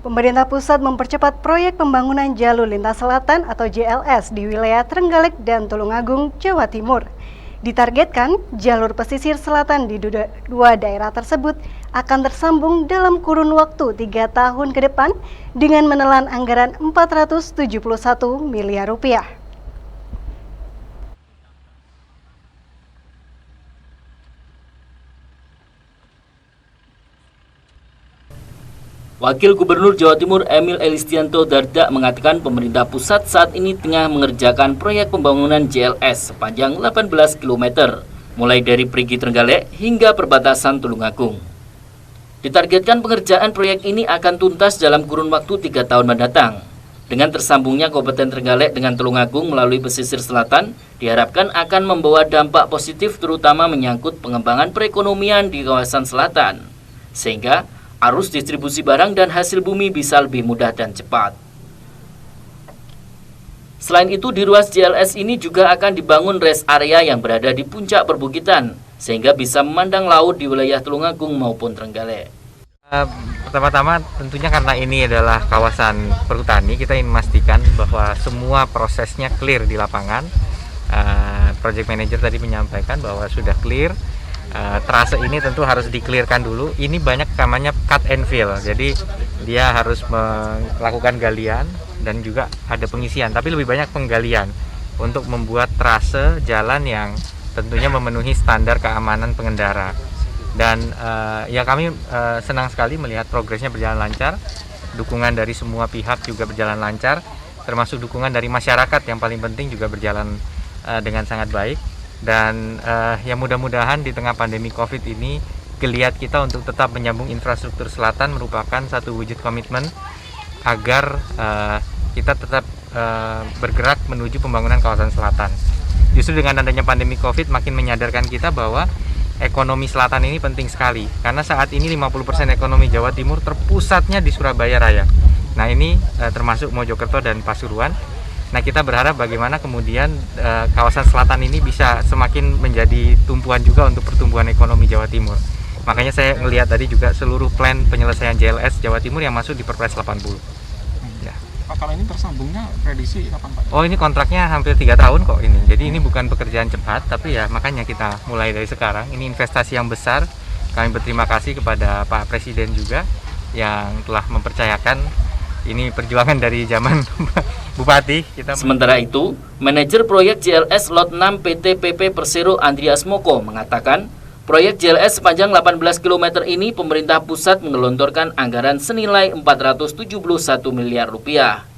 Pemerintah pusat mempercepat proyek pembangunan jalur lintas selatan atau JLS di wilayah Trenggalek dan Tulungagung, Jawa Timur. Ditargetkan, jalur pesisir selatan di dua daerah tersebut akan tersambung dalam kurun waktu 3 tahun ke depan dengan menelan anggaran 471 miliar rupiah. Wakil Gubernur Jawa Timur Emil Elistianto Dardak mengatakan pemerintah pusat saat ini tengah mengerjakan proyek pembangunan JLS sepanjang 18 km, mulai dari Perigi Trenggalek hingga perbatasan Tulungagung. Ditargetkan pengerjaan proyek ini akan tuntas dalam kurun waktu 3 tahun mendatang. Dengan tersambungnya Kabupaten Trenggalek dengan Tulungagung melalui pesisir selatan, diharapkan akan membawa dampak positif terutama menyangkut pengembangan perekonomian di kawasan selatan. Sehingga arus distribusi barang dan hasil bumi bisa lebih mudah dan cepat. Selain itu, di ruas JLS ini juga akan dibangun rest area yang berada di puncak perbukitan, sehingga bisa memandang laut di wilayah Tulungagung maupun Trenggalek. Pertama-tama tentunya karena ini adalah kawasan perhutani, kita ingin memastikan bahwa semua prosesnya clear di lapangan. Project Manager tadi menyampaikan bahwa sudah clear. Trase ini tentu harus di-clearkan dulu. Ini banyak namanya cut and fill, jadi dia harus melakukan galian dan juga ada pengisian, tapi lebih banyak penggalian untuk membuat trase jalan yang tentunya memenuhi standar keamanan pengendara. Dan ya kami senang sekali melihat progresnya berjalan lancar, dukungan dari semua pihak juga berjalan lancar, termasuk dukungan dari masyarakat yang paling penting juga berjalan dengan sangat baik. Dan ya mudah-mudahan di tengah pandemi COVID ini geliat kita untuk tetap menyambung infrastruktur selatan merupakan satu wujud komitmen agar kita tetap bergerak menuju pembangunan kawasan selatan. Justru dengan adanya pandemi COVID makin menyadarkan kita bahwa ekonomi selatan ini penting sekali, karena saat ini 50% ekonomi Jawa Timur terpusatnya di Surabaya Raya. Nah ini termasuk Mojokerto dan Pasuruan. Nah kita berharap bagaimana kemudian kawasan selatan ini bisa semakin menjadi tumpuan juga untuk pertumbuhan ekonomi Jawa Timur. Makanya saya melihat tadi juga seluruh plan penyelesaian JLS Jawa Timur yang masuk di Perpres 80. Ya. Pak, kalau ini tersambungnya prediksi kapan Pak? Oh ini kontraknya hampir 3 tahun kok ini. Jadi ini bukan pekerjaan cepat, tapi ya makanya kita mulai dari sekarang. Ini investasi yang besar. Kami berterima kasih kepada Pak Presiden juga yang telah mempercayakan. Ini perjuangan dari zaman Bupati. Sementara itu, manajer proyek JLS Lot 6 PT PP Persero Andreas Moko mengatakan, proyek JLS sepanjang 18 km ini pemerintah pusat menggelontorkan anggaran senilai 471 miliar rupiah.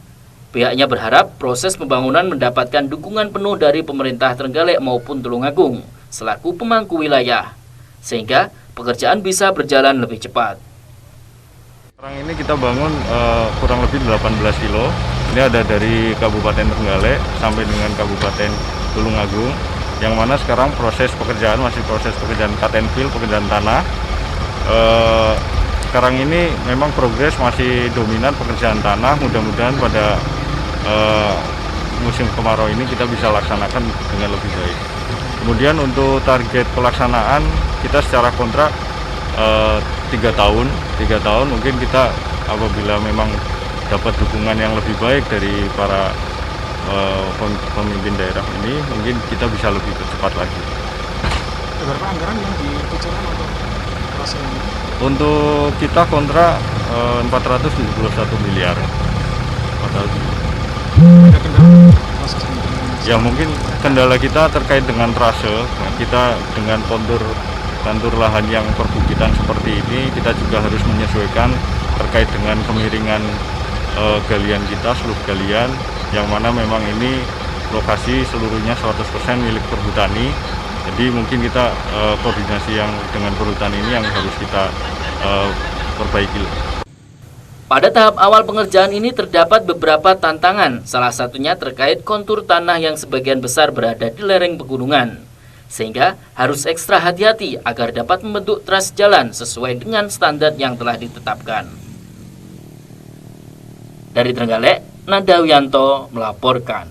Pihaknya berharap proses pembangunan mendapatkan dukungan penuh dari pemerintah Trenggalek maupun Tulungagung selaku pemangku wilayah, sehingga pekerjaan bisa berjalan lebih cepat. Sekarang ini kita bangun kurang lebih 18 kilo. Ini ada dari Kabupaten Trenggalek sampai dengan Kabupaten Tulungagung, yang mana sekarang proses pekerjaan masih proses pekerjaan cut and fill, pekerjaan tanah. Sekarang ini memang progres masih dominan pekerjaan tanah. Mudah-mudahan pada musim kemarau ini kita bisa laksanakan dengan lebih baik. Kemudian untuk target pelaksanaan kita secara kontrak 3 tahun mungkin kita apabila memang dapat dukungan yang lebih baik dari para pemimpin daerah ini, mungkin kita bisa lebih cepat lagi. Berapa anggaran yang dikucurkan untuk proses ini? Untuk kita kontrak 471 miliar. Ada kendala proses ini? Ya mungkin kendala kita terkait dengan trase. Kita dengan kontur lahan yang perbukitan seperti ini, kita juga harus menyesuaikan terkait dengan kemiringan galian kita, seluruh galian, yang mana memang ini lokasi seluruhnya 100% milik perhutani. Jadi mungkin kita koordinasi yang dengan perhutani ini yang harus kita perbaiki. Pada tahap awal pengerjaan ini terdapat beberapa tantangan, salah satunya terkait kontur tanah yang sebagian besar berada di lereng pegunungan. Sehingga harus ekstra hati-hati agar dapat membentuk tras jalan sesuai dengan standar yang telah ditetapkan. Dari Trenggalek, Nadawianto melaporkan.